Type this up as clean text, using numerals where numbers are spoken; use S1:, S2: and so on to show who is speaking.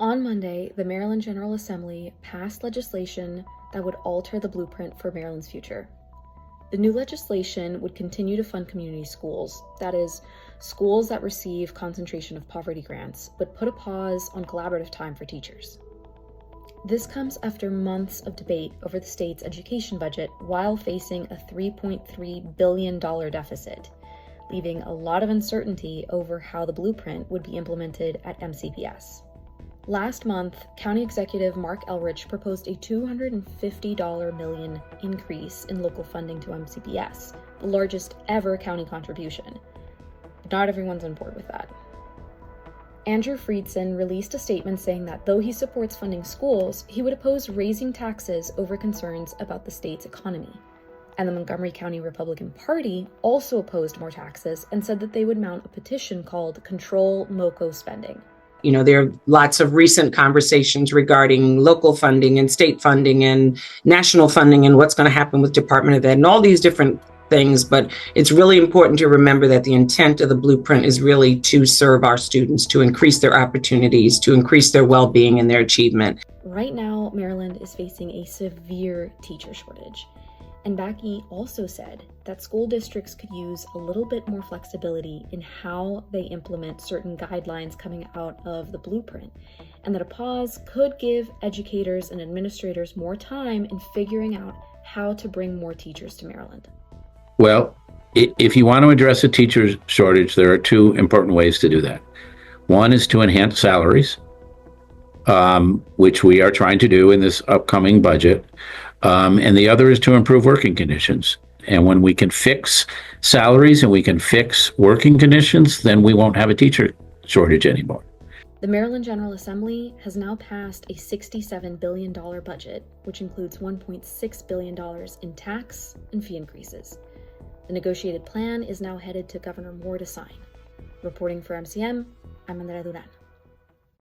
S1: On Monday, the Maryland General Assembly passed legislation that would alter the blueprint for Maryland's future. The new legislation would continue to fund community schools, that is, schools that receive concentration of poverty grants, but put a pause on collaborative time for teachers. This comes after months of debate over the state's education budget while facing a $3.3 billion deficit, leaving a lot of uncertainty over how the blueprint would be implemented at MCPS. Last month, County Executive Mark Elrich proposed a $250 million increase in local funding to MCPS, the largest ever county contribution. Not everyone's on board with that. Andrew Friedson released a statement saying that though he supports funding schools, he would oppose raising taxes over concerns about the state's economy. And the Montgomery County Republican Party also opposed more taxes and said that they would mount a petition called Control MoCo Spending.
S2: There are lots of recent conversations regarding local funding and state funding and national funding and what's going to happen with Department of Ed and all these different things. But it's really important to remember that the intent of the blueprint is really to serve our students, to increase their opportunities, to increase their well-being and their achievement.
S1: Right now, Maryland is facing a severe teacher shortage. And Bakke also said that school districts could use a little bit more flexibility in how they implement certain guidelines coming out of the blueprint, and that a pause could give educators and administrators more time in figuring out how to bring more teachers to Maryland.
S3: Well, if you want to address a teacher shortage, there are two important ways to do that. One is to enhance salaries, which we are trying to do in this upcoming budget. And the other is to improve working conditions. And when we can fix salaries and we can fix working conditions, then we won't have a teacher shortage anymore.
S1: The Maryland General Assembly has now passed a $67 billion budget, which includes $1.6 billion in tax and fee increases. The negotiated plan is now headed to Governor Moore to sign. Reporting for MCM, I'm Andrea Duran.